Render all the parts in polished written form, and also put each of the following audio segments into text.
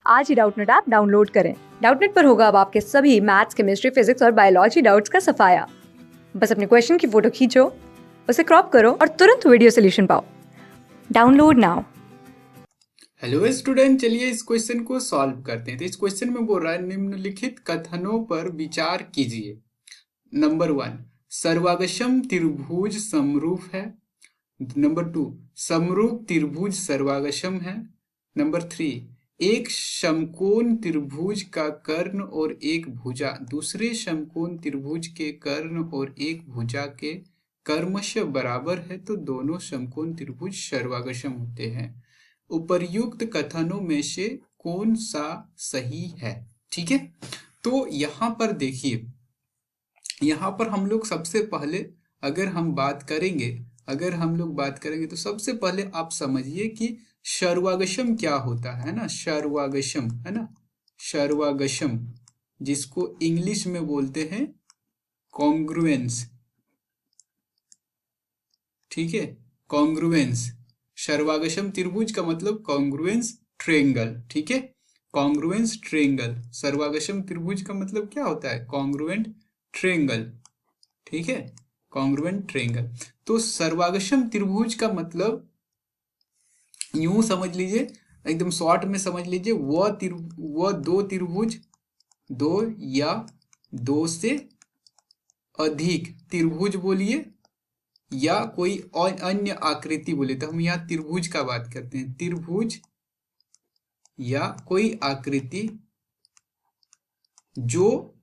आज ही Doubtnut app download करें। Doubtnut पर होगा अब आपके सभी मैथ्स, केमिस्ट्री, फिजिक्स और बायोलॉजी डाउट्स का सफाया। बस अपने क्वेश्चन की फोटो खींचो, उसे क्रॉप करो और तुरंत वीडियो सोल्यूशन पाओ। Download now. हेलो स्टूडेंट, चलिए इस क्वेश्चन को सॉल्व करते हैं। तो इस क्वेश्चन में बोल रहा है निम्नलिखित कथनों पर विचार कीजिए। नंबर 1, सर्वागशम त्रिभुज समरूप है। नंबर 2, समरूप त्रिभुज सर्वागशम है। नंबर 3, एक समकोण त्रिभुज का कर्ण और एक भुजा दूसरे समकोण त्रिभुज के कर्ण और एक भुजा के कर्मशः बराबर है, तो दोनों समकोण त्रिभुज सर्वागशम होते हैं। उपर्युक्त कथनों में से कौन सा सही है? ठीक है, तो यहां पर देखिए, यहां पर हम लोग सबसे पहले अगर हम बात करेंगे तो सबसे पहले आप समझिए कि सर्वागशम क्या होता है ना। सर्वागशम है ना, सर्वागशम जिसको इंग्लिश में बोलते हैं कॉन्ग्रुएंस। ठीक है, कॉन्ग्रुएंस। सर्वागशम त्रिभुज का मतलब कॉन्ग्रुएंस ट्रेंगल। ठीक है, कॉन्ग्रुएंस ट्रेंगल। सर्वागशम त्रिभुज का मतलब क्या होता है? Congruent triangle. ठीक है, कॉन्ग्रुएंट ट्रेंगल। तो सर्वागशम त्रिभुज का मतलब यूं समझ लीजिए, एकदम शॉर्ट में समझ लीजिए, वह दो त्रिभुज, दो या दो से अधिक त्रिभुज बोलिए या कोई अन्य आकृति बोले, तो हम यहाँ त्रिभुज का बात करते हैं। त्रिभुज या कोई आकृति जो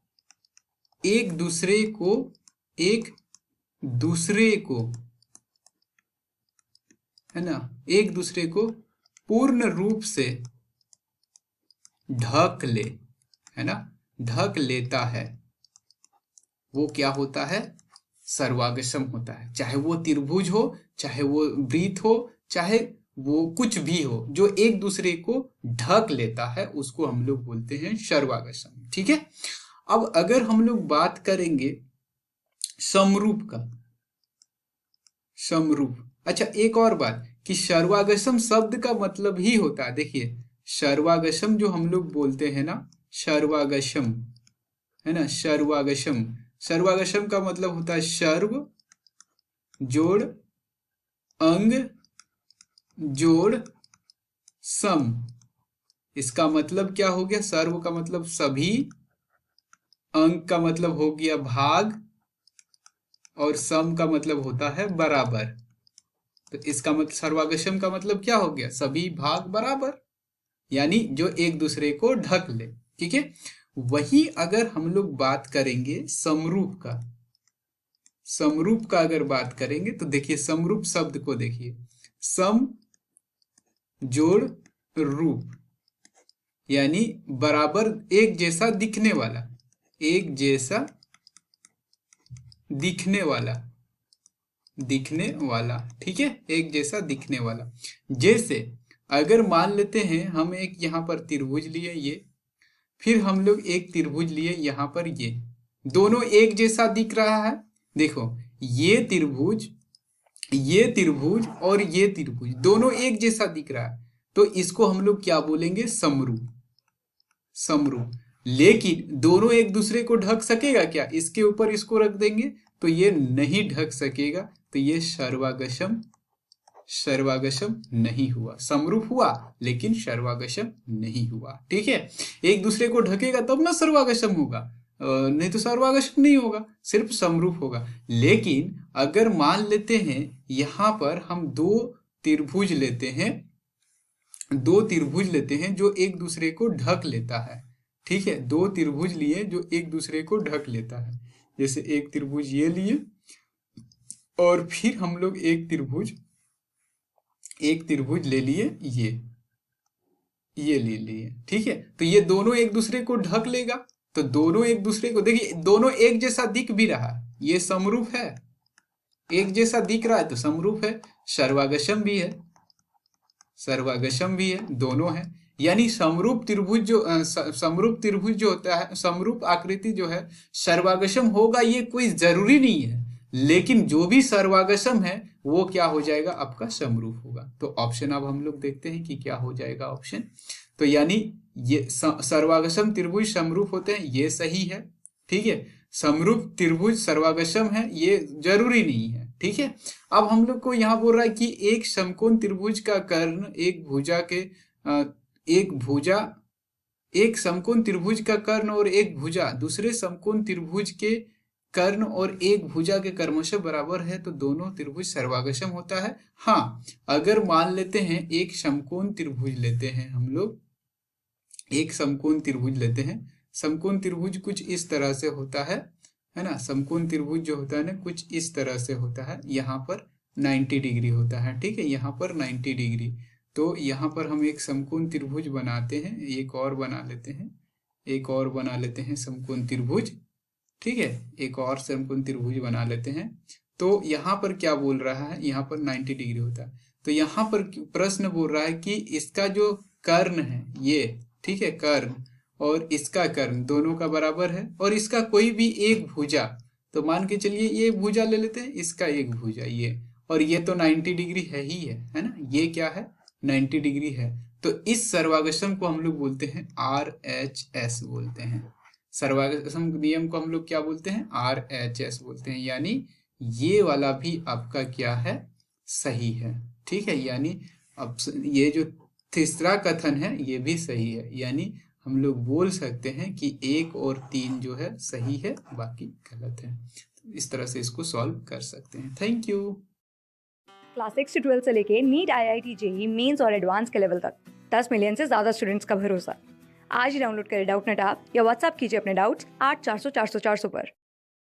एक दूसरे को है ना, एक दूसरे को पूर्ण रूप से ढक ले, है ना, ढक लेता है, वो क्या होता है? सर्वागशम होता है। चाहे वो त्रिभुज हो, चाहे वो वृत्त हो, चाहे वो कुछ भी हो, जो एक दूसरे को ढक लेता है उसको हम लोग बोलते हैं सर्वागशम। ठीक है, अब अगर हम लोग बात करेंगे समरूप का, समरूप। अच्छा, एक और बात कि सर्वागशम शब्द का मतलब ही होता है, देखिए सर्वागशम जो हम लोग बोलते हैं ना, सर्वागशम है ना, सर्वागशम, सर्वागशम का मतलब होता है सर्व जोड़ अंग जोड़ सम। इसका मतलब क्या हो गया? सर्व का मतलब सभी, अंग का मतलब हो गया भाग, और सम का मतलब होता है बराबर। तो इसका मतलब सर्वागशम का मतलब क्या हो गया? सभी भाग बराबर, यानी जो एक दूसरे को ढक ले। ठीक है, वही अगर हम लोग बात करेंगे समरूप का, समरूप का अगर बात करेंगे तो देखिए समरूप शब्द को देखिए, सम जोड़ रूप, यानी बराबर, एक जैसा दिखने वाला, एक जैसा दिखने वाला, दिखने वाला। ठीक है, एक जैसा दिखने वाला। जैसे अगर मान लेते हैं हम एक यहाँ पर त्रिभुज लिए ये, फिर हम लोग एक त्रिभुज लिए यहाँ पर ये, दोनों एक जैसा दिख रहा है। देखो ये त्रिभुज और ये त्रिभुज दोनों एक जैसा दिख रहा है, तो इसको हम लोग क्या बोलेंगे? समरूप। समरूप। लेकिन दोनों एक दूसरे को ढक सकेगा क्या? इसके ऊपर इसको रख देंगे तो ये नहीं ढक सकेगा, तो ये सर्वागशम, सर्वागशम नहीं हुआ। समरूप हुआ लेकिन सर्वागशम नहीं हुआ। ठीक है, एक दूसरे को ढकेगा तब ना सर्वागशम होगा, नहीं तो सर्वागशम नहीं होगा, सिर्फ समरूप होगा। लेकिन अगर मान लेते हैं यहां पर हम दो त्रिभुज लेते हैं जो एक दूसरे को ढक लेता है। ठीक है, दो त्रिभुज लिए जो एक दूसरे को ढक लेता है। जैसे एक त्रिभुज ये लिए और फिर हम लोग एक त्रिभुज ले लिए ये ले लिए। ठीक है, तो ये दोनों एक दूसरे को ढक लेगा, तो दोनों एक दूसरे को, देखिए दोनों एक जैसा दिख भी रहा है, ये समरूप है, एक जैसा दिख रहा है तो समरूप है। सर्वागशम भी है, सर्वागशम भी है, दोनों है। यानी समरूप त्रिभुज जो होता है, समरूप आकृति जो है सर्वागशम होगा, ये कोई जरूरी नहीं है, लेकिन जो भी सर्वागशम है वो क्या हो जाएगा? आपका समरूप होगा। तो ऑप्शन अब हम लोग देखते हैं कि क्या हो जाएगा ऑप्शन। तो यानी ये सर्वागशम त्रिभुज समरूप होते हैं, ये सही है। ठीक है, समरूप त्रिभुज सर्वागशम है, ये जरूरी नहीं है। ठीक है, अब हम लोग को यहाँ बोल रहा है कि एक समकोण त्रिभुज का कर्ण एक समकोण त्रिभुज का कर्ण और एक भुजा दूसरे समकोण त्रिभुज के कर्ण और एक भुजा के क्रमशः बराबर है तो दोनों त्रिभुज सर्वागशम होता है। हाँ, अगर मान लेते हैं एक समकोण त्रिभुज लेते हैं हम लोग, एक समकोण त्रिभुज लेते हैं, समकोण त्रिभुज कुछ इस तरह से होता है ना। समकोण त्रिभुज जो होता है ना कुछ इस तरह से होता है, यहाँ पर 90 डिग्री होता है। ठीक है, यहाँ पर 90 डिग्री। तो यहाँ पर हम एक समकोण त्रिभुज बनाते हैं, एक और बना लेते हैं समकोण त्रिभुज। ठीक है, एक और समकोण त्रिभुज बना लेते हैं। तो यहाँ पर क्या बोल रहा है, यहाँ पर 90 डिग्री होता है, तो यहाँ पर प्रश्न बोल रहा है कि इसका जो कर्ण है ये, ठीक है, कर्ण और इसका कर्ण दोनों का बराबर है, और इसका कोई भी एक भुजा, तो मान के चलिए ये भुजा ले लेते हैं, इसका एक भुजा ये, और ये तो 90 डिग्री है ही है ना, ये क्या है 90 डिग्री है। तो इस सर्वागशम को हम लोग बोलते हैं RHS बोलते हैं। सर्वागशम नियम को हम लोग क्या बोलते हैं, RHS बोलते हैं, यानी ये वाला भी आपका क्या है, सही है। ठीक है, यानी अब ये जो तीसरा कथन है ये भी सही है, यानी हम लोग बोल सकते हैं कि 1 और 3 जो है सही है, बाकी गलत है। इस तरह से इसको सॉल्व कर सकते हैं। Thank you. क्लास 6 से 12 से लेके नीट, IIT, JEE मेंस और एडवांस के लेवल तक 10 मिलियन से ज़्यादा स्टूडेंट्स का भरोसा। आज ही डाउनलोड करें डाउटनेट ऐप या व्हाट्सएप कीजिए अपने डाउट्स 8400 400 400 पर।